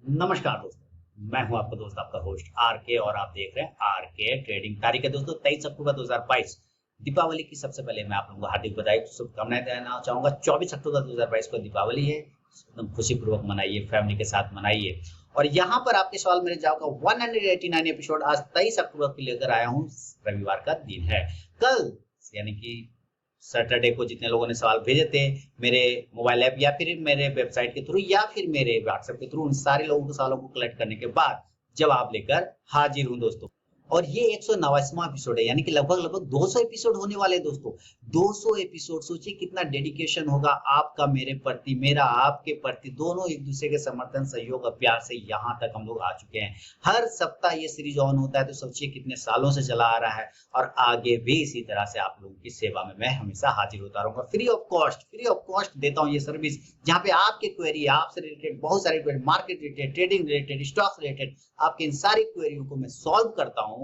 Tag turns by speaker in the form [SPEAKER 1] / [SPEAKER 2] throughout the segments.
[SPEAKER 1] नमस्कार दोस्तों, मैं हूं आपका दोस्त आपका होस्ट आर के और आप देख रहे हैं आर के ट्रेडिंग। तारीख है दोस्तों 23 अक्टूबर 2022। दीपावली की सबसे पहले मैं आप लोगों को हार्दिक बधाई शुभकामनाएं देना चाहूंगा। 24 अक्टूबर 2022 को दीपावली है, एकदम खुशी पूर्वक मनाइए, फैमिली के साथ मनाइए। और यहाँ पर आपके सवाल मेरे जवाब का 189 एपिसोड आज 23 अक्टूबर को लेकर आया हूँ। रविवार का दिन है, कल यानी कि सैटरडे को जितने लोगों ने सवाल भेजे थे मेरे मोबाइल ऐप या फिर मेरे वेबसाइट के थ्रू या फिर मेरे व्हाट्सएप के थ्रू, उन सारे लोगों के सवालों को कलेक्ट करने के बाद जवाब लेकर हाजिर हूं दोस्तों। और ये 189वां एपिसोड है, यानी कि लगभग लगभग 200 एपिसोड होने वाले हैं दोस्तों। 200 एपिसोड, सोचिए कितना डेडिकेशन होगा आपका मेरे प्रति, मेरा आपके प्रति, दोनों एक दूसरे के समर्थन सहयोग और प्यार से यहाँ तक हम लोग आ चुके हैं। हर सप्ताह ये सीरीज ऑन होता है, तो सोचिए कितने सालों से चला आ रहा है और आगे भी इसी तरह से आप लोगों की सेवा में मैं हमेशा हाजिर होता रहूंगा। फ्री ऑफ कॉस्ट देता हूँ ये सर्विस, जहाँ पे आपके क्वेरी, आपसे रिलेटेड बहुत सारे query, market related, trading related, stocks related, आपके इन सारी क्वेरियों को मैं सॉल्व करता हूँ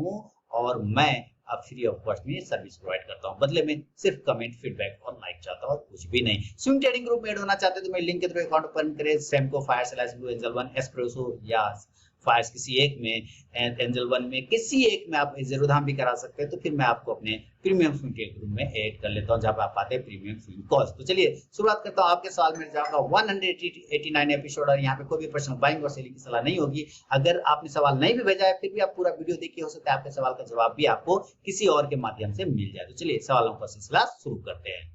[SPEAKER 1] और मैं अब फ्री ऑफ कॉस्ट में सर्विस प्रोवाइड करता हूँ। बदले में सिर्फ कमेंट, फीडबैक और लाइक चाहता हूँ, कुछ भी नहीं। स्विंग ट्रेडिंग ग्रुप में ऐड होना चाहते हैं तो मैं लिंक के थ्रू अकाउंट ओपन करें। सेमको, फायर, स्लैश ब्लू, एंजल वन, एस्प्रेसो या फायर्स किसी एक में, एंजल वन में, किसी एक में आप जेरोधाम भी करा सकते हैं। तो फिर मैं आपको अपने प्रीमियम स्विंग ट्रेडिंग ग्रुप में ऐड कर लेता हूँ, जहाँ पे आप पाते हैं प्रीमियम स्विंग कॉल्स। तो चलिए शुरुआत करता हूँ आपके सवाल में जवाब का 189 एपिसोड। और यहाँ पे कोई भी प्रश्न बाइंग और सेलिंग की सलाह नहीं होगी। अगर आपने सवाल नहीं भी भेजा है फिर भी आप पूरा वीडियो देखिए, हो सकता है आपके सवाल का जवाब भी आपको किसी और के माध्यम से मिल जाए। तो चलिए सवालों का सिलसिला शुरू करते हैं।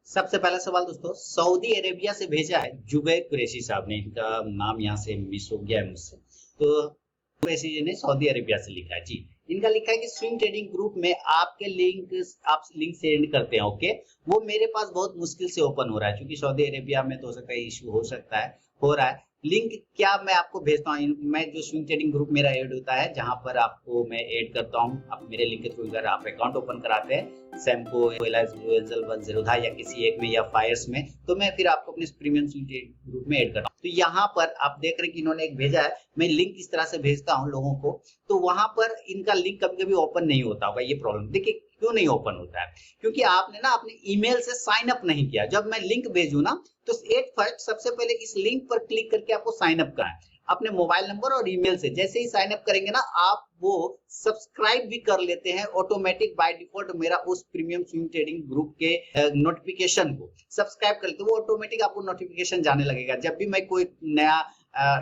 [SPEAKER 1] सबसे पहला सवाल दोस्तों सऊदी अरेबिया से भेजा है जुबैर कुरैशी साहब ने। इनका नाम यहाँ से मिस हो गया है मुझसे, तो कुरैशी जी ने सऊदी अरेबिया से लिखा है जी। इनका लिखा है कि स्विंग ट्रेडिंग ग्रुप में आपके लिंक, आप लिंक सेंड करते हैं, ओके, वो मेरे पास बहुत मुश्किल से ओपन हो रहा है, क्योंकि सऊदी अरेबिया में तो हो सकता है इशू हो सकता है, हो रहा है। लिंक क्या मैं आपको भेजता हूँ, मैं जो स्विंग ट्रेडिंग ग्रुप मेरा ऐड होता है, जहां पर आपको मैं ऐड करता हूँ, आप मेरे लिंक के थ्रू अगर आप अकाउंट ओपन कराते हैं सैमको, एंजल वन, जेरोधा या किसी एक में या फायर्स में, तो मैं फिर आपको अपने प्रीमियम स्विंग ट्रेडिंग ग्रुप में ऐड करता हूँ। तो यहाँ पर आप देख रहे हैं कि इन्होंने एक भेजा है, मैं लिंक इस तरह से भेजता हूँ लोगों को, तो वहां पर इनका लिंक कभी कभी ओपन नहीं होता होगा। ये प्रॉब्लम देखिए क्यों नहीं ओपन होता है, क्योंकि आपने ना अपने ईमेल से साइन अप नहीं किया। जब मैं लिंक भेजू ना तो एट फर्स्ट सबसे पहले इस लिंक पर क्लिक करके आपको साइन अप करना है अपने मोबाइल नंबर और ईमेल से। जैसे ही साइन अप करेंगे ना आप, वो सब्सक्राइब भी कर लेते हैं ऑटोमेटिक बाय डिफॉल्ट। मेरा उस प्रीमियम स्विंग ट्रेडिंग ग्रुप के नोटिफिकेशन को सब्सक्राइब कर लेते, वो ऑटोमेटिक आपको नोटिफिकेशन जाने लगेगा। जब भी मैं कोई नया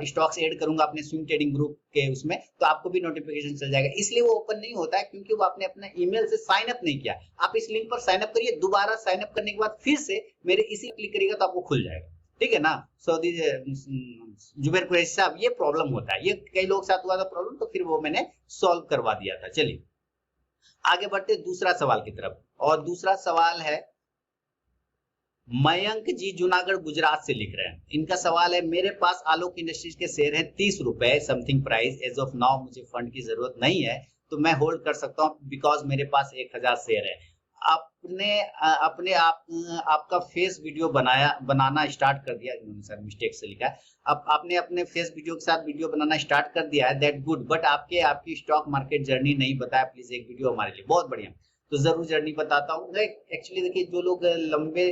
[SPEAKER 1] स्टॉक्स ऐड करूंगा अपने स्विंग ट्रेडिंग ग्रुप के उसमें, तो आपको भी नोटिफिकेशन चल जाएगा। इसलिए वो ओपन नहीं होता है क्योंकि वो आपने अपना ईमेल से साइन अप नहीं किया। आप इस लिंक पर साइन अप करिए, दोबारा साइन अप करने के बाद फिर से मेरे इसी क्लिक करिएगा तो आपको खुल जाएगा, ठीक है ना। सऊदी जुबैर कुरैशी साहब, ये प्रॉब्लम होता है, ये कई लोग साथ हुआ था प्रॉब्लम, तो फिर वो मैंने सॉल्व करवा दिया था। चलिए आगे बढ़ते दूसरा सवाल की तरफ। और दूसरा सवाल है मयंक जी जूनागढ़ गुजरात से लिख रहे हैं। इनका सवाल है मेरे पास आलोक इंडस्ट्रीज के शेयर हैं 30 रुपए something price. As of now मुझे फंड की जरूरत नहीं है, तो मैं होल्ड कर सकता हूँ बिकॉज मेरे पास 1000 शेयर है। आपका फेस वीडियो बनाना स्टार्ट कर दिया, इन्होंने सर मिस्टेक से लिखा है। अब आपने अपने फेस वीडियो के साथ वीडियो बनाना स्टार्ट कर दिया है, दैट गुड, बट आपकी स्टॉक मार्केट जर्नी नहीं बताया। प्लीज एक वीडियो हमारे लिए, बहुत बढ़िया, तो जरूर जर्नी बताता हूँ। एक्चुअली देखिए जो लोग लंबे,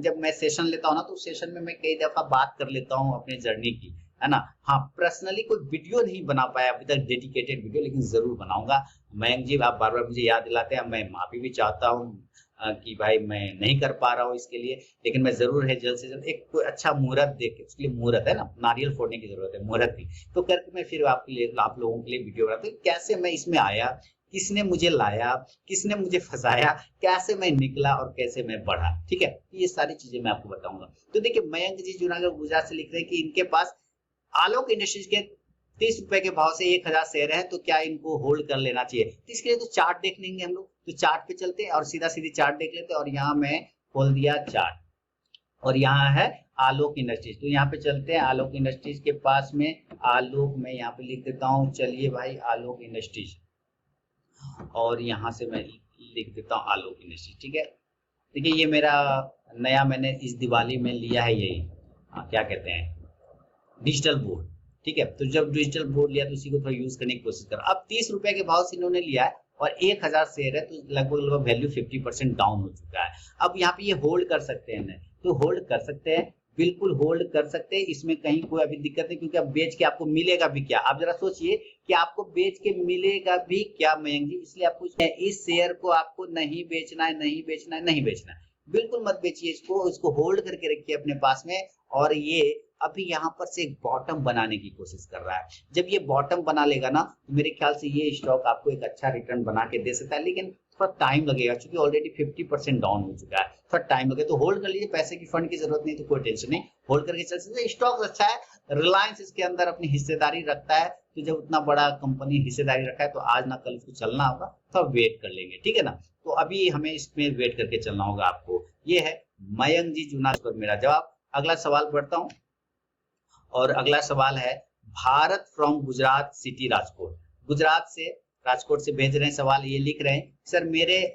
[SPEAKER 1] जब मैं सेशन लेता हूँ ना, तो सेशन में मैं कई दफा बात कर लेता हूँ अपने जर्नी की, है ना। हाँ, पर्सनली कोई वीडियो नहीं बना पाया अभी तक, डेडिकेटेड वीडियो, लेकिन जरूर बनाऊंगा। मयंक जी आप बार बार मुझे याद दिलाते हैं, मैं माफी भी चाहता हूँ कि भाई मैं नहीं कर पा रहा हूँ इसके लिए, लेकिन मैं जरूर है जल्द से जल्द एक कोई अच्छा मुहूर्त देख के, उसके लिए मुहूर्त है ना, नारियल फोड़ने की जरूरत है, मुहूर्त की, तो करके मैं फिर आपके लिए, आप लोगों के लिए वीडियो बनाता हूँ। कैसे मैं इसमें आया, किसने मुझे लाया, किसने मुझे फंसाया, कैसे मैं निकला और कैसे मैं बढ़ा, ठीक है, ये सारी चीजें मैं आपको बताऊंगा। तो देखिए मयंक जी जूनागढ़ गुजरात से लिख रहे हैं कि इनके पास आलोक इंडस्ट्रीज के 30 रुपए के भाव से 1000 शेयर है, तो क्या इनको होल्ड कर लेना चाहिए। तो इसके लिए तो चार्ट देख लेंगे हम लोग, तो चार्ट पे चलते हैं और सीधा सीधी चार्ट देख लेते हैं। और यहाँ मैं खोल दिया चार्ट और यहाँ है आलोक इंडस्ट्रीज, तो यहाँ पे चलते हैं आलोक इंडस्ट्रीज के पास में। आलोक मैं यहाँ पे लिख देता हूँ, चलिए भाई आलोक इंडस्ट्रीज, और यहाँ से मैं लिख देता हूँ आलोक इंडस्ट्रीज, ठीक है। देखिए ये मेरा नया मैंने इस दिवाली में लिया है यही, क्या कहते हैं, डिजिटल बोर्ड। ठीक है, तो जब डिजिटल बोर्ड लिया तो उसी को थोड़ा यूज करने की कोशिश कर। अब 30 रुपए के भाव से इन्होंने लिया है और 1000 शेयर है, तो लगभग लगभग वैल्यू 50% डाउन हो चुका है। अब यहाँ पे ये होल्ड कर सकते हैं ना, तो होल्ड कर सकते हैं, बिल्कुल होल्ड कर सकते हैं, इसमें कहीं कोई अभी दिक्कत नहीं, क्योंकि अब बेच के आपको मिलेगा भी क्या। आप जरा सोचिए कि आपको बेच के मिलेगा भी क्या मयंक जी, इसलिए आपको इस शेयर को आपको नहीं बेचना है, नहीं बेचना है, नहीं बेचना है, बिल्कुल मत बेचिए इसको होल्ड करके रखिए अपने पास में। और ये अभी यहाँ पर से एक बॉटम बनाने की कोशिश कर रहा है। जब ये बॉटम बना लेगा ना, तो मेरे ख्याल से ये स्टॉक आपको एक अच्छा रिटर्न बना के दे सकता है, लेकिन थोड़ा टाइम लगेगा, क्योंकि ऑलरेडी 50% डाउन हो चुका है, थोड़ा टाइम लगेगा। तो होल्ड कर लीजिए, पैसे की फंड की जरूरत नहीं, तो कोई टेंशन नहीं, होल्ड करके चल सकते। स्टॉक अच्छा है, रिलायंस इसके अंदर अपनी हिस्सेदारी रखता है, तो जब उतना बड़ा कंपनी हिस्सेदारी रखा है तो आज ना कल उसको चलना होगा, तो वेट कर लेंगे, ठीक है ना। तो अभी हमें इसमें वेट करके चलना होगा आपको। ये है मयंक जी जूना पर मेरा जवाब। अगला सवाल पढ़ता हूँ, और अगला सवाल है भारत फ्रॉम गुजरात सिटी राजकोट। गुजरात से, राजकोट से भेज रहे हैं सवाल। ये लिख रहे हैं, सर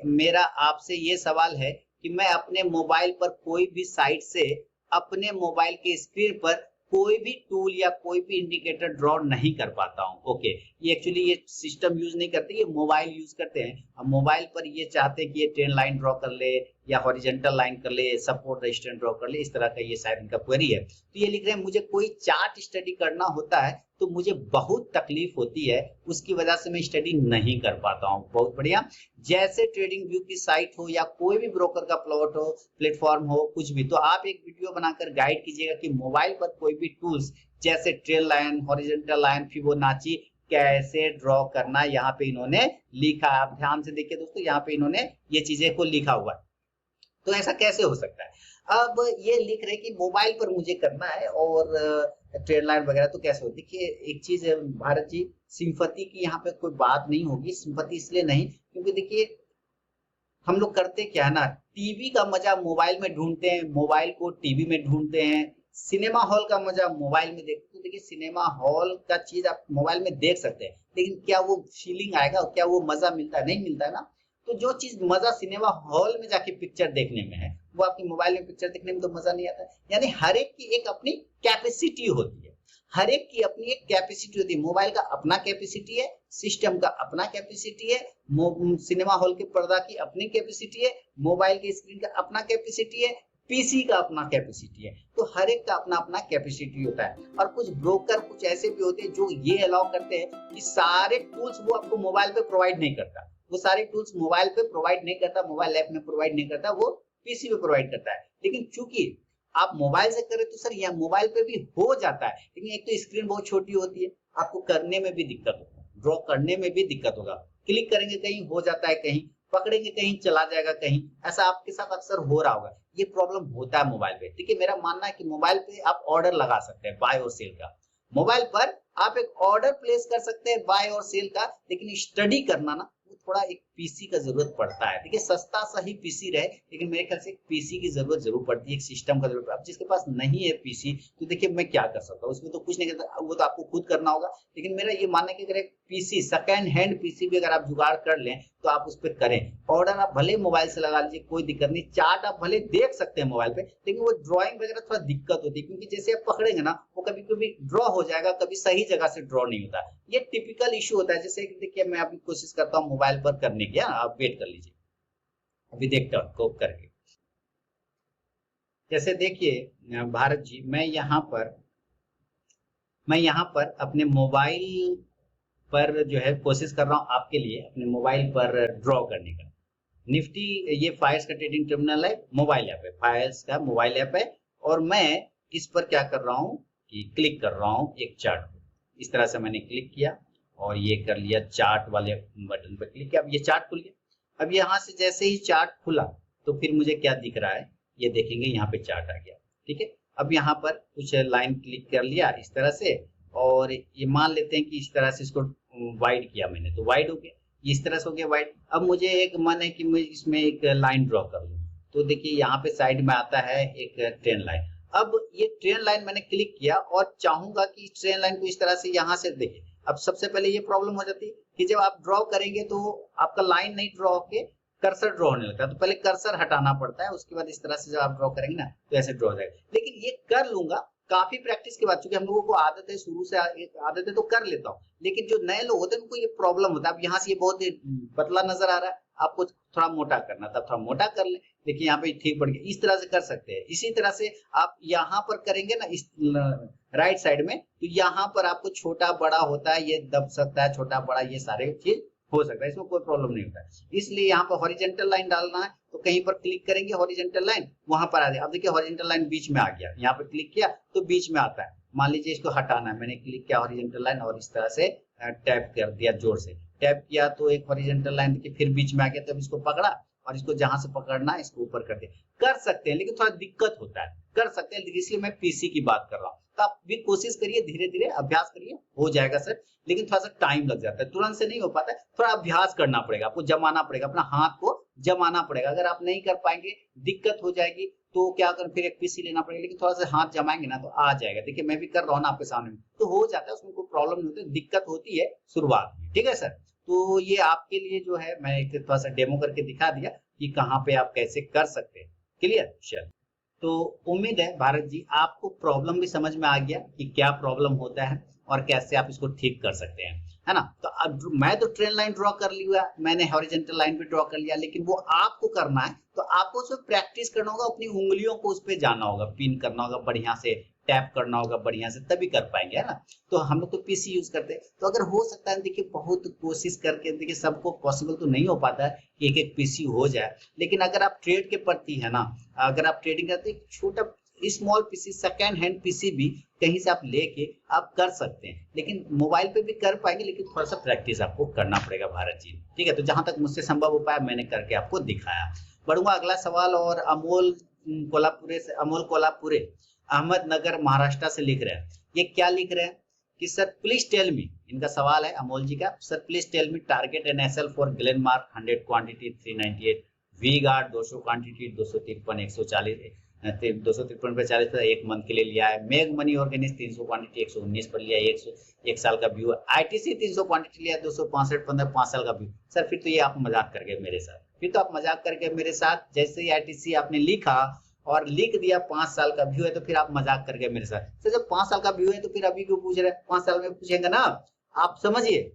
[SPEAKER 1] मेरा आपसे ये सवाल है कि मैं अपने मोबाइल पर कोई भी साइट से अपने मोबाइल के स्क्रीन पर कोई भी टूल या कोई भी इंडिकेटर ड्रॉ नहीं कर पाता हूँ। ओके, ये एक्चुअली ये सिस्टम यूज नहीं करते, ये मोबाइल यूज करते हैं। अब मोबाइल पर ये चाहते हैं कि ये ट्रेन लाइन ड्रॉ कर ले या हॉरिजेंटल लाइन कर ले, सपोर्ट रेजिस्टेंस ड्रॉ कर ले, इस तरह का ये शायद इनका क्वेरी है। तो ये लिख रहे हैं, मुझे कोई चार्ट स्टडी करना होता है तो मुझे बहुत तकलीफ होती है, उसकी वजह से मैं स्टडी नहीं कर पाता हूँ। बहुत बढ़िया। जैसे ट्रेडिंग व्यू की साइट हो या कोई भी ब्रोकर का प्लॉट हो, प्लेटफॉर्म हो, कुछ भी, तो आप एक वीडियो बनाकर गाइड कीजिएगा कि मोबाइल पर कोई भी टूल्स जैसे trail line, horizontal line, Fibonacci कैसे ड्रॉ करना। यहाँ पे इन्होंने लिखा है, आप ध्यान से देखिए दोस्तों, यहाँ पे इन्होंने ये चीजें को लिखा हुआ है। तो ऐसा कैसे हो सकता है? अब ये लिख रहे कि मोबाइल पर मुझे करना है और ट्रेड लाइन वगैरह, तो कैसे हो? देखिए एक चीज है भारत जी, सिंपैथी की यहाँ पे कोई बात नहीं होगी। सिंपैथी इसलिए नहीं क्योंकि देखिए हम लोग करते क्या है ना, टीवी का मजा मोबाइल में ढूंढते हैं, मोबाइल को टीवी में ढूंढते हैं, सिनेमा हॉल का मजा मोबाइल में देखते। तो देखिए सिनेमा हॉल का चीज आप मोबाइल में देख सकते हैं, लेकिन क्या वो फीलिंग आएगा, क्या वो मजा मिलता है? नहीं मिलता है ना। तो जो चीज मजा सिनेमा हॉल में जाके पिक्चर देखने में है, वो आपकी मोबाइल में पिक्चर देखने में तो मजा नहीं आता है। यानी हर एक की एक अपनी कैपेसिटी होती है, हर एक की अपनी एक कैपेसिटी होती है। मोबाइल का अपना कैपेसिटी है, सिस्टम का अपना कैपेसिटी है, सिनेमा हॉल के पर्दा की अपनी कैपेसिटी है, मोबाइल के स्क्रीन का अपना कैपेसिटी है, पीसी का अपना कैपेसिटी है। तो हर एक का अपना अपना कैपेसिटी होता है। और कुछ ब्रोकर कुछ ऐसे भी होते हैं जो ये अलाउ करते हैं कि सारे टूल्स वो आपको मोबाइल पे प्रोवाइड नहीं करता, वो सारे टूल्स मोबाइल पे प्रोवाइड नहीं करता, मोबाइल ऐप में प्रोवाइड नहीं करता, वो पीसी पे प्रोवाइड करता है। लेकिन चूंकि आप मोबाइल से करें तो सर यहाँ मोबाइल पे भी हो जाता है, लेकिन एक तो स्क्रीन बहुत छोटी होती है, आपको करने में भी दिक्कत होगा, ड्रॉ करने में भी दिक्कत होगा। क्लिक करेंगे कहीं हो जाता है, कहीं पकड़ेंगे कहीं चला जाएगा, कहीं ऐसा आपके साथ अक्सर हो रहा होगा। ये प्रॉब्लम होता है मोबाइल पे। ठीक है, मेरा मानना है कि मोबाइल पे आप ऑर्डर लगा सकते हैं बाय और सेल का, मोबाइल पर आप एक ऑर्डर प्लेस कर सकते हैं बाय और सेल का, लेकिन स्टडी करना ना वो थोड़ा एक पीसी का जरूरत पड़ता है। देखिए सस्ता सही पीसी रहे, लेकिन मेरे ख्याल से एक पीसी की जरूरत जरूर पड़ती है, एक सिस्टम का जरूरत पड़ता है। अब जिसके पास नहीं है पीसी, तो देखिए मैं क्या कर सकता हूँ, उसमें तो कुछ नहीं कर सकता, वो तो आपको खुद करना होगा। लेकिन मेरा ये मानना है कि अगर एक पीसी, सेकेंड हैंड पीसी भी अगर आप जुगाड़ कर लें तो आप उस पर करें। ऑर्डर आप भले मोबाइल से लगा लीजिए, कोई दिक्कत नहीं, चार्ट आप भले देख सकते हैं मोबाइल पे, लेकिन वो ड्रॉइंग वगैरह थोड़ा दिक्कत होती है, क्योंकि जैसे आप पकड़ेंगे ना वो कभी कभी ड्रॉ हो जाएगा, कभी सही जगह से ड्रॉ नहीं होता। ये टिपिकल इशू होता है। जैसे देखिए मैं अभी कोशिश करता हूँ मोबाइल पर करने की, आप वेट कर लीजिए, अभी देखता हूँ कोप करके। जैसे देखिए भारत जी, मैं यहाँ पर अपने मोबाइल पर जो है कोशिश कर रहा हूँ आपके लिए अपने मोबाइल पर ड्रॉ करने का। निफ्टी, ये फायर्स का ट्रेडिंग टर्मिनल है, मोबाइल ऐप है, फायर्स का मोबाइल ऐप है। और मैं इस पर क्या कर रहा हूँ कि क्लिक कर रहा हूँ एक चार्ट पर। इस तरह से मैंने क्लिक किया और ये कर लिया, चार्ट वाले बटन पर क्लिक किया, अब ये चार्ट खुल गया। अब यहाँ से जैसे ही चार्ट खुला तो फिर मुझे क्या दिख रहा है, ये देखेंगे यहाँ पे चार्ट आ गया। ठीक है, अब यहाँ पर कुछ लाइन क्लिक कर लिया इस तरह से, और ये मान लेते हैं कि इस तरह से इसको वाइड किया मैंने, तो वाइड हो गया, इस तरह से हो गया वाइड। अब मुझे एक मन है कि मैं इसमें एक लाइन ड्रॉ कर लूं, तो देखिए यहाँ पे साइड में आता है एक ट्रेन लाइन। अब ये ट्रेन लाइन मैंने क्लिक किया और चाहूंगा कि इस ट्रेन लाइन को इस तरह से यहाँ से देखिए। अब सबसे पहले ये प्रॉब्लम हो जाती है कि जब आप ड्रॉ करेंगे तो आपका लाइन नहीं ड्रॉ होके कर्सर ड्रॉ होने लगता है। तो पहले कर्सर हटाना पड़ता है, उसके बाद इस तरह से जब आप ड्रॉ करेंगे ना तो ऐसे ड्रॉ हो जाएगा। लेकिन ये कर लूंगा काफी प्रैक्टिस के बाद, चूंकि हम लोगों को आदत है, शुरू से एक आदत है, तो कर लेता हूँ। लेकिन जो नए लोग होते हैं उनको ये प्रॉब्लम होता है। अब यहाँ से ये बहुत पतला नजर आ रहा है, आपको थोड़ा मोटा करना था, थोड़ा मोटा कर ले। देखिए यहाँ पे ठीक पड़ गया, इस तरह से कर सकते हैं। इसी तरह से आप यहाँ पर करेंगे ना, इस राइट साइड में, तो यहाँ पर आपको छोटा बड़ा होता है, ये दब सकता है, छोटा बड़ा ये सारे चीज हो सकता है, इसमें कोई प्रॉब्लम नहीं होता है। इसलिए यहाँ पर हॉरिजेंटल लाइन डालना है, तो कहीं पर क्लिक करेंगे हॉरिजेंटल लाइन, वहां पर आ जाए। अब देखिए हॉरिजेंटल लाइन बीच में आ गया, यहाँ पर क्लिक किया तो बीच में आता है। मान लीजिए इसको हटाना है, मैंने क्लिक किया हॉरिजेंटल लाइन और इस तरह से टैप कर दिया, जोर से टैप किया तो एक हॉरिजेंटल लाइन देखिए फिर बीच में आ गया। तब इसको पकड़ा और इसको जहां से पकड़ना है इसको ऊपर कर दिया। कर सकते हैं लेकिन थोड़ा दिक्कत होता है, कर सकते हैं, इसलिए मैं पीसी की बात कर रहा हूँ। तो आप भी कोशिश करिए, धीरे धीरे अभ्यास करिए, हो जाएगा सर। लेकिन थोड़ा सा टाइम लग जाता है, तुरंत से नहीं हो पाता है, थोड़ा अभ्यास करना पड़ेगा, आपको जमाना पड़ेगा, अपना हाथ को जमाना पड़ेगा। अगर आप नहीं कर पाएंगे, दिक्कत हो जाएगी, तो क्या करें, फिर एक पीसी लेना पड़ेगा। लेकिन थोड़ा सा हाथ जमाएंगे ना तो आ जाएगा। देखिए मैं भी कर रहा हूँ ना आपके सामने, तो हो जाता है, उसमें कोई प्रॉब्लम नहीं होती, दिक्कत होती है शुरुआत में। ठीक है सर, तो ये आपके लिए जो है मैं एक थोड़ा सा डेमो करके दिखा दिया कि कहाँ पे आप कैसे कर सकते हैं। क्लियर? चल, तो उम्मीद है भारत जी आपको प्रॉब्लम भी समझ में आ गया कि क्या प्रॉब्लम होता है और कैसे आप इसको ठीक कर सकते हैं, है ना। तो अब मैं तो ट्रेन लाइन ड्रॉ कर लिया, मैंने हॉरिजेंटल लाइन भी ड्रॉ कर लिया, लेकिन वो आपको करना है तो आपको उसमें प्रैक्टिस करना होगा, अपनी उंगलियों को उस पर जाना होगा, पिन करना होगा बढ़िया से, टैप करना होगा बढ़िया से, तभी कर पाएंगे, है ना। तो हम लोग तो पीसी यूज करते हैं, तो अगर हो सकता है, देखिए बहुत कोशिश करके, देखिए सबको पॉसिबल तो नहीं हो पाता है कि एक एक पीसी हो जाए। लेकिन अगर आप ट्रेड के प्रति है ना, अगर आप ट्रेडिंग करते हैं, छोटा small PC, second hand PC भी कहीं से आप लेके आप कर सकते हैं। लेकिन मोबाइल पे भी कर पाएंगे, लेकिन थोड़ा सा प्रैक्टिस आपको करना पड़ेगा भारत जी। ठीक है, तो जहां तक मुझसे संभव हो पाया मैंने करके आपको दिखाया। बढ़ूंगा अगला सवाल, और अमोल कोल्हापुरे अहमदनगर महाराष्ट्र से लिख रहे हैं। ये क्या लिख रहे हैं कि सर प्लीज टेल मी, इनका सवाल है अमोल जी का, sir please tell me target and SL for Glenmark 100 quantity 398, V Guard 200 quantity 253 140 253 पे 40 पर एक मंथ के लिए लिया है। मेघ मनी ऑर्गेनिक्स 300 क्वांटिटी 119 पर लिया, 1 साल का व्यू है। आईटीसी 300 क्वांटिटी लिया, 265 15 5 साल का व्यू। सर फिर तो ये आप मजाक कर गए मेरे साथ, फिर तो आप मजाक करके मेरे साथ, जैसे ही आईटीसी आपने लिखा और लिख दिया 5 साल का व्यू है, तो फिर आप मजाक कर गए मेरे साथ। सर जब 5 साल का व्यू है तो फिर अभी क्यों पूछ रहे हैं, 5 साल में पूछेंगे ना। आप समझिए,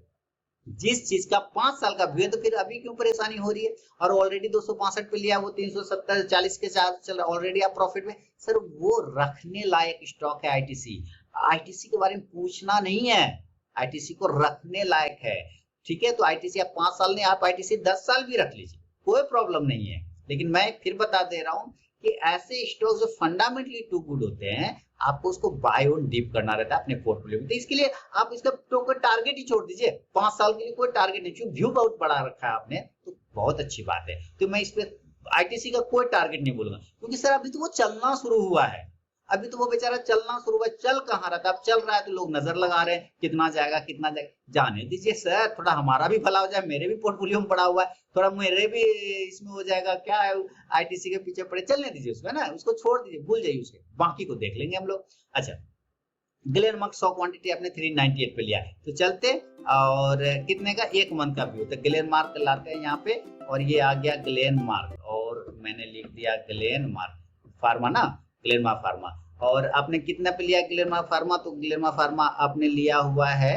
[SPEAKER 1] जिस चीज का 5 साल का व्यू है तो फिर अभी क्यों परेशानी हो रही है। और ऑलरेडी 265 पे लिया, वो 370 40 के साथ चल रहा, ऑलरेडी आप प्रॉफिट में। सर वो रखने लायक स्टॉक है आईटीसी, आईटीसी के बारे में पूछना नहीं है, आईटीसी को रखने लायक है। ठीक है, तो आईटीसी आप 5 साल नहीं, आप आईटीसी 10 साल भी रख लीजिए, कोई प्रॉब्लम नहीं है। लेकिन मैं फिर बता दे रहा हूँ कि ऐसे स्टॉक जो फंडामेंटली टू गुड होते हैं, आपको उसको बाय ऑन डिप करना रहता है अपने पोर्टफोलियो में। तो इसके लिए आप इसका टारगेट ही छोड़ दीजिए, 5 साल के लिए कोई टारगेट नहीं, क्योंकि व्यू बहुत बड़ा रखा है आपने, तो बहुत अच्छी बात है। तो मैं इस पे आईटीसी का कोई टारगेट नहीं बोलूंगा, क्योंकि सर अभी तो वो चलना शुरू हुआ है, अभी तो वो बेचारा चलना शुरू हुआ, चल कहाँ रहा था, अब चल रहा है तो लोग नजर लगा रहे हैं कितना जाएगा कितना जाएगा। जाने दीजिए सर, थोड़ा हमारा भी भला हो जाए, मेरे भी पोर्टफोलियो में पड़ा हुआ है, थोड़ा मेरे भी इसमें हो जाएगा, क्या है आईटीसी के पीछे पड़े, चलने दीजिए उसको, है ना, उसको छोड़ दीजिए, भूल जाइए उसके, बाकी को देख लेंगे हम लोग। अच्छा, ग्लेनमार्क 100 क्वांटिटी आपने 398 पे लिया है, तो चलते, और कितने का, 1 मंथ का व्यू, तो ग्लेनमार्क लाते हैं यहाँ पे, और ये आ गया ग्लेनमार्क, और मैंने लिख दिया ग्लेनमार्क फार्मा ना, ग्लेनमार्क फार्मा। और आपने कितना पे लिया ग्लेनमार्क फार्मा, तो ग्लेनमार्क फार्मा आपने लिया हुआ है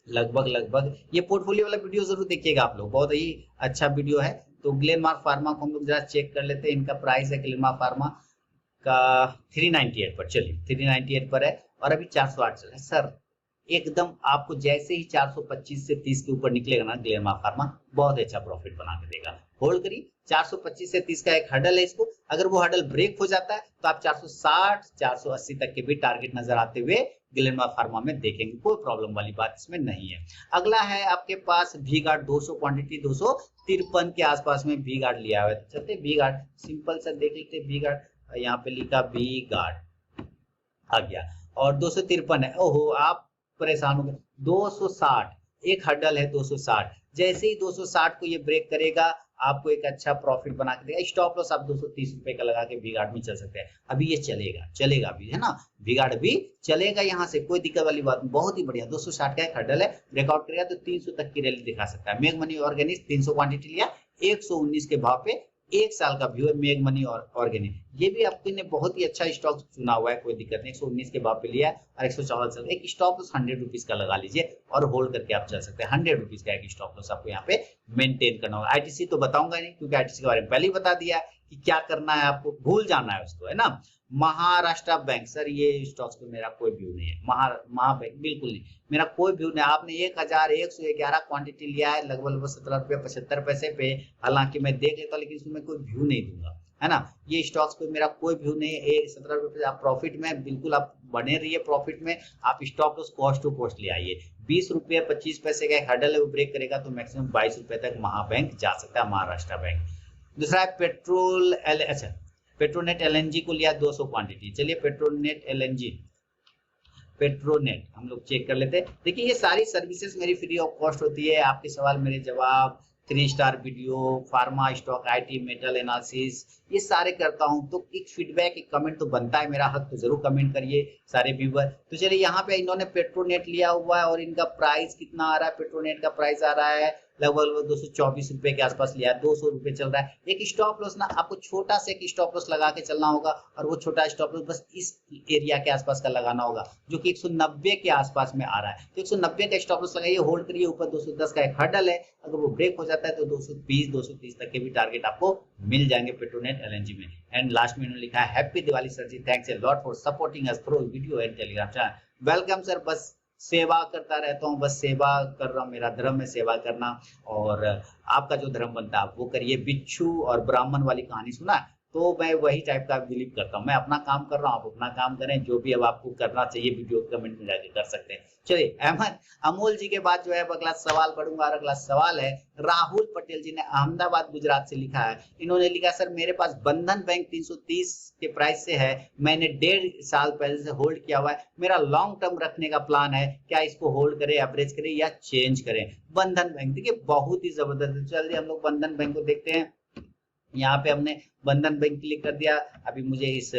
[SPEAKER 1] लगभग ये पोर्टफोलियो वाला वीडियो जरूर देखिएगा आप लोग, बहुत ही अच्छा वीडियो है। तो ग्लेनमार्क फार्मा को हम लोग जरा चेक कर लेते हैं, इनका प्राइस है ग्लेनमार्क फार्मा का 398 पर, चलिए 398 पर है, और अभी 408 चल रहा है। सर एकदम आपको जैसे ही 425 से 30 के ऊपर निकलेगा ना ग्लेनमार्क फार्मा, बहुत अच्छा प्रॉफिट बना के देगा। होल्ड करिए, 425 से 30 का एक हडल है इसको, अगर वो हडल ब्रेक हो जाता है तो आप 460 480 तक के भी टारगेट नजर आते हुए ग्लेनमार्क फार्मा में देखेंगे, कोई प्रॉब्लम वाली बात इसमें नहीं है। अगला है आपके पास वी गार्ड 200 क्वांटिटी 253 के आसपास में वी गार्ड लिया हुआ है, चलते वी गार्ड सिंपल सा देख लेते, वी गार्ड यहाँ पे लिखा वी गार्ड आ गया, और 253 है, ओहो आप परेशान हो गए, 260 एक हडल है 260, जैसे ही 260 को ये ब्रेक करेगा आपको एक अच्छा प्रॉफिट बना के देगा। स्टॉप लॉस आप 230 रुपए का लगा के वी गार्ड में चल सकते हैं, अभी ये चलेगा भी, है ना, वी गार्ड भी चलेगा, यहाँ से कोई दिक्कत वाली बात नहीं, बहुत ही बढ़िया। 260 का एक हडल है, ब्रेकआउट करेगा तो 300 तक की रैली दिखा सकता है। मेघ मनी ऑर्गेनिक्स 300 क्वांटिटी लिया, 119 के भाव पे 1 साल का व्यू है। मेग मनी और ऑर्गेनिक, ये भी आपने बहुत ही अच्छा स्टॉक चुना हुआ है, कोई दिक्कत नहीं। 119 के भाव पे लिया है और 114 चल, एक स्टॉप लॉस 100 रुपीज का लगा लीजिए और होल्ड करके आप चल सकते हैं। 100 रुपीज का एक स्टॉप लॉस आपको यहाँ पे मेंटेन करना होगा। आईटीसी तो बताऊंगा नहीं, क्योंकि आईटीसी के बारे में पहले ही बता दिया कि क्या करना है, आपको भूल जाना है उसको, है ना। महाराष्ट्र बैंक, सर ये स्टॉक्स पे मेरा कोई व्यू नहीं है। महाबैंक बिल्कुल नहीं, मेरा कोई व्यू नहीं। आपने 1111 क्वांटिटी लिया है, लगभग 17 रुपये 75 पैसे पे, हालांकि मैं देख लेता हूँ, लेकिन इसमें कोई व्यू नहीं दूंगा, है ना। ये स्टॉक्स पे मेरा कोई व्यू नहीं है। 17 रुपये आप प्रॉफिट में, बिल्कुल आप बने रहिए प्रॉफिट में। आप stop loss cost to cost ले आइए। 20 रुपये 25 पैसे का एक हर्डल है, वो ब्रेक करेगा तो मैक्सिमम 22 रुपये तक महाबैंक जा सकता है, महाराष्ट्र बैंक। दूसरा है पेट्रोनेट एलएनजी को लिया 200 क्वांटिटी। चलिए पेट्रोनेट एलएनजी, पेट्रोनेट हम लोग चेक कर लेते हैं। देखिए ये सारी सर्विसेज मेरी फ्री ऑफ कॉस्ट होती है। आपके सवाल मेरे जवाब, 3 star video, pharma stock, IT, metal analysis, ये सारे करता हूं। तो एक फीडबैक, एक कमेंट तो बनता है, मेरा हक, तो जरूर कमेंट करिए सारे व्यूअर। तो चलिए यहाँ पे इन्होंने पेट्रोनेट लिया हुआ है और इनका प्राइस कितना आ रहा है, पेट्रोनेट का प्राइस आ रहा है लगभग 224 रुपए के आसपास लिया है, 200 रुपए चल रहा है। एक स्टॉप लॉस ना, आपको छोटा से एक स्टॉप लॉस लगा के चलना होगा, और वो छोटा स्टॉप लॉस बस इस एरिया के आसपास का लगाना होगा, जो कि 190 के आसपास में आ रहा है। तो 190 का स्टॉप लॉस लगाइए, होल्ड करिए। ऊपर 210 का एक हर्डल है, अगर वो ब्रेक हो जाता है तो 220 230 तक के भी टारगेट आपको मिल जाएंगे पेट्रोनेट एलएनजी में। एंड लास्ट में इन्होंने लिखा है happy Diwali sir ji, thanks a lot for supporting us through video and Telegram channel. Welcome sir, बस सेवा करता रहता हूँ, बस सेवा कर रहा हूँ, मेरा धर्म है सेवा करना, और आपका जो धर्म बनता है आप वो करिए। बिच्छू और ब्राह्मण वाली कहानी सुना है, तो मैं वही टाइप का बिलीव करता हूँ। मैं अपना काम कर रहा हूँ, आप अपना काम करें, जो भी अब आपको करना चाहिए वीडियो कमेंट में जाके कर सकते हैं। चलिए अहमद अमोल जी के बाद जो है अगला सवाल पढ़ूंगा, और अगला सवाल है राहुल पटेल जी ने अहमदाबाद गुजरात से लिखा है। इन्होंने लिखा सर मेरे पास बंधन बैंक 330 के प्राइस से है, मैंने 1.5 साल पहले से होल्ड किया हुआ है, मेरा लॉन्ग टर्म रखने का प्लान है, क्या इसको होल्ड करें, एवरेज करें या चेंज करें। बंधन बैंक देखिए बहुत ही जबरदस्त है। चलिए हम लोग बंधन बैंक को देखते हैं। यहाँ पे हमने बंधन बैंक क्लिक कर दिया। अभी मुझे इस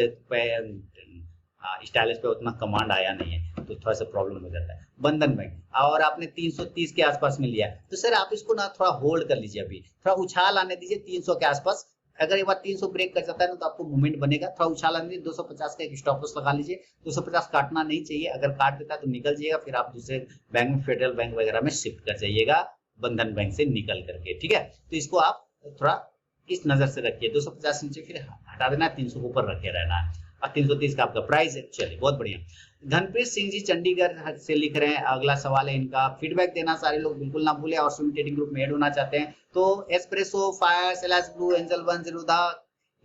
[SPEAKER 1] स्टाइलिश पे उतना कमांड आया नहीं है, तो थोड़ा सा प्रॉब्लम हो जाता है। बंधन बैंक और आपने 330 के आसपास में लिया, तो सर आप इसको ना थोड़ा होल्ड कर लीजिए, अभी थोड़ा उछाल आने दीजिए 300 के आसपास। अगर एक बार 300 ब्रेक कर जाता है ना, तो आपको मूवमेंट बनेगा। थोड़ा उछाल आने दीजिए, 250 का एक स्टॉप लॉस लगा लीजिए। 250 काटना नहीं चाहिए, अगर काट देता है तो निकल जाइएगा, फिर आप दूसरे बैंक में, फेडरल बैंक वगैरह में शिफ्ट कर जाइएगा, बंधन बैंक से निकल करके, ठीक है। तो इसको आप थोड़ा इस नजर से रखिए। 250 नीचे फिर हटा देना है, 300 ऊपर रखे रहना है, और 330 का आपका प्राइस है। चलिए बहुत बढ़िया। धनप्रीत सिंह जी चंडीगढ़ से लिख रहे हैं, अगला सवाल है इनका। फीडबैक देना सारे लोग बिल्कुल ना भूले, और स्विंग ट्रेडिंग ग्रुप में ऐड होना चाहते हैं तो एस्प्रेसो, फायर, सेलेस ब्लू, एंजल वन, जीरोधा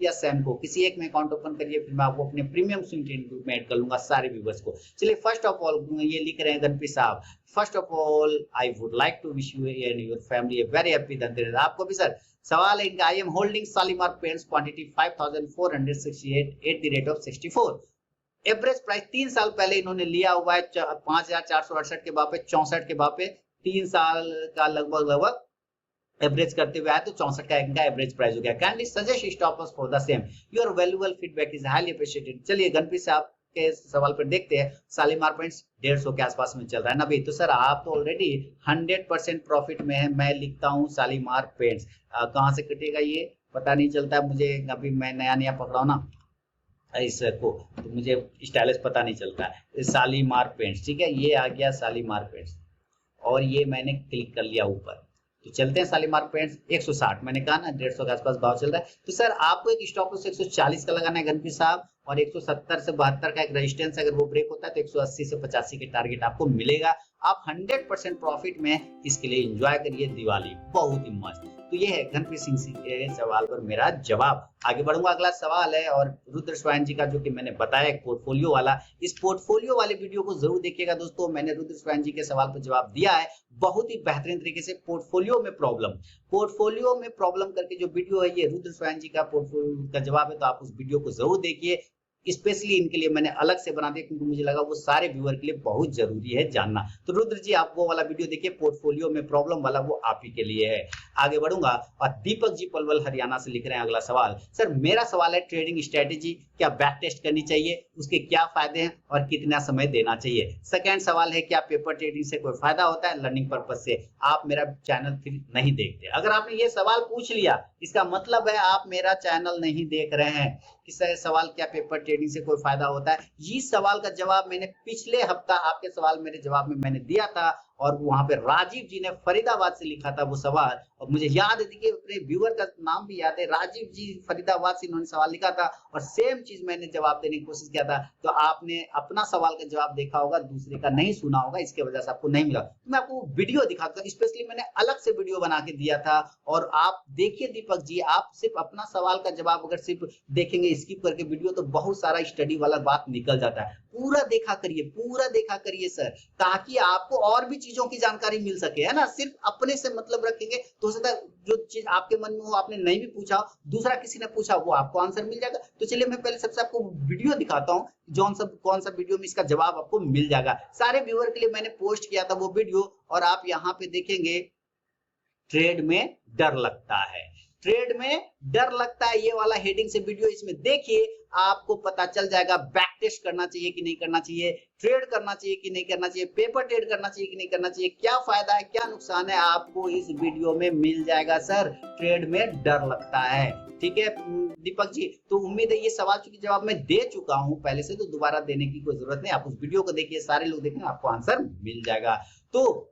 [SPEAKER 1] या सैमको, किसी एक में अकाउंट ओपन करिए, फिर मैं आपको अपने प्रीमियम स्विंग ट्रेडिंग ग्रुप में ऐड कर लूंगा सारे व्यूअर्स को। चलिए फर्स्ट ऑफ ऑल ये लिख रहे हैं धनप्रीत साहब, first of all I would like to wish you and your family a very happy Dhanteras. आपको भी सर। सवाल है इनका, I am holding Shalimar Paints quantity 5468 at the rate of 64। Average price 3 साल पहले इन्होंने लिया हुआ है 5468 के भाव पे, 64 के भाव पे, 3 साल का लगभग एवरेज करते हुए आया, तो 64 का इनका एवरेज प्राइस हो गया। Kindly suggest stop loss for the same, your valuable feedback is highly appreciated. चलिए गणपति साहब के सवाल पर देखते हैं। शालीमार पेंट्स 150 के आसपास में चल रहा है ना भाई, तो सर आप तो ऑलरेडी 100% प्रॉफिट में है। मैं लिखता हूँ शालीमार पेंट्स, कहाँ से कटेगा ये पता नहीं चलता है मुझे, अभी मैं नया पकड़ा हूं ना इसको, तो मुझे स्टाइलिश पता नहीं चलता है। शालीमार पेंट्स, ठीक है, ये आ गया शालीमार पेंट्स, और ये मैंने क्लिक कर लिया ऊपर। तो चलते हैं शालीमार पेंट्स 160, मैंने कहा ना 150 के आसपास भाव चल रहा है। तो सर आपको एक स्टॉप लॉस 140 का लगाना है गणपति साहब, और 170 से 72 का एक रेजिस्टेंस, अगर वो ब्रेक होता है तो 180 से 85 के टारगेट आपको मिलेगा। आप 100% प्रॉफिट में इसके लिए एंजॉय करिए दिवाली, बहुत ही मस्त। तो ये है धनप्रीत सिंह के सवाल पर मेरा जवाब। आगे बढ़ूंगा, अगला सवाल है और रुद्र स्वयं जी का, जो कि मैंने बताया एक पोर्टफोलियो वाला। इस पोर्टफोलियो वाले वीडियो को जरूर देखिएगा दोस्तों, मैंने रुद्र स्वयं जी के सवाल पर जवाब दिया है बहुत ही बेहतरीन तरीके से। पोर्टफोलियो में प्रॉब्लम करके जो वीडियो है, ये रुद्र स्वयं जी का पोर्टफोलियो का जवाब है, तो आप उस वीडियो को जरूर देखिए। स्पेशली इनके लिए मैंने अलग से बना दिया, क्योंकि मुझे लगा वो सारे व्यूअर के लिए बहुत जरूरी है जानना। तो रुद्र जी आप वो वाला वीडियो देखिए, पोर्टफोलियो में प्रॉब्लम वाला, वो आप ही के लिए है। आगे बढ़ूंगा। और दीपक जी पलवल हरियाणा से लिख रहे हैं अगला सवाल। सर मेरा सवाल है ट्रेडिंग स्ट्रेटेजी क्या बैक टेस्ट करनी चाहिए, उसके क्या फायदे हैं और कितना समय देना चाहिए। सेकंड सवाल है क्या पेपर ट्रेडिंग से कोई फायदा होता है लर्निंग पर्पज से, आप मेरा चैनल फिर नहीं देखते। अगर आपने ये सवाल पूछ लिया इसका मतलब है आप मेरा चैनल नहीं देख रहे हैं। किस सवाल क्या पेपर ट्रेडिंग से कोई फायदा होता है, इस सवाल का जवाब मैंने पिछले हफ्ता आपके सवाल मेरे जवाब में मैंने दिया था, और वहां पे राजीव जी ने फरीदाबाद से लिखा था वो सवाल, और मुझे याद है, देखिए अपने व्यूअर का नाम भी याद है, राजीव जी फरीदाबाद से इन्होंने सवाल लिखा था और सेम चीज मैंने जवाब देने की कोशिश किया था। तो आपने अपना सवाल का जवाब देखा होगा, दूसरे का नहीं सुना होगा, इसके वजह से आपको नहीं मिला। तो मैं आपको वीडियो दिखाता हूँ, स्पेशली मैंने अलग से वीडियो बना के दिया था, और आप देखिए दीपक जी, आप सिर्फ अपना सवाल का जवाब अगर सिर्फ देखेंगे स्किप करके वीडियो, तो बहुत सारा स्टडी वाला बात निकल जाता है। पूरा देखा करिए सर, ताकि आपको और भी चीजों की जानकारी मिल सके, है ना। सिर्फ अपने से मतलब रखेंगे तो हो सकता है जो चीज आपके मन में हो आपने नहीं भी पूछा, दूसरा किसी ने पूछा, वो आपको आंसर मिल जाएगा। तो चलिए मैं पहले सबसे आपको वीडियो दिखाता हूँ, कौन सा वीडियो में इसका जवाब आपको मिल जाएगा। सारे व्यूअर के लिए मैंने पोस्ट किया था वो वीडियो, और आप यहाँ पे देखेंगे ट्रेड में डर लगता है, ट्रेड में डर लगता है, ये वाला हेडिंग से वीडियो इसमें देखिए, आपको पता चल जाएगा बैक टेस्ट करना चाहिए कि नहीं करना चाहिए, ट्रेड करना चाहिए कि नहीं करना चाहिए, पेपर ट्रेड करना चाहिए कि नहीं करना चाहिए, क्या फायदा है क्या नुकसान है, आपको इस वीडियो में मिल जाएगा। सर ट्रेड में डर लगता है, ठीक है दीपक जी। तो उम्मीद है ये सवाल चूंकि जवाब मैं दे चुका हूं पहले से, तो दोबारा देने की कोई जरूरत नहीं, आप उस वीडियो को देखिए, सारे लोग देखें, आपको आंसर मिल जाएगा। तो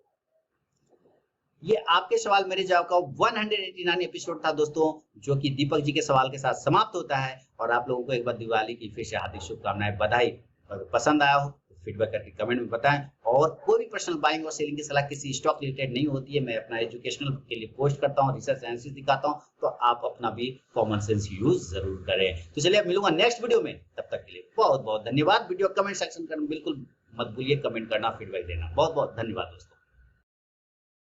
[SPEAKER 1] ये आपके सवाल मेरे जवाब का 189 एपिसोड था दोस्तों, जो कि दीपक जी के सवाल के साथ समाप्त होता है। और आप लोगों को एक बार दिवाली की फिर से हार्दिक शुभकामनाएं, बधाई। अगर पसंद आया हो तो फीडबैक करके कमेंट में बताएं, और कोई भी पर्सनल बाइंग और सेलिंग की सलाह किसी स्टॉक रिलेटेड नहीं होती है, मैं अपना एजुकेशनल के लिए पोस्ट करता हूँ, रिसर्च एनालिसिस दिखाता हूँ, तो आप अपना भी कॉमन सेंस यूज जरूर करें। तो चलिए अब मिलूंगा नेक्स्ट वीडियो में, तब तक के लिए बहुत बहुत धन्यवाद। वीडियो कमेंट सेक्शन करना बिल्कुल मत भूलिए, कमेंट करना, फीडबैक देना। बहुत बहुत धन्यवाद दोस्तों।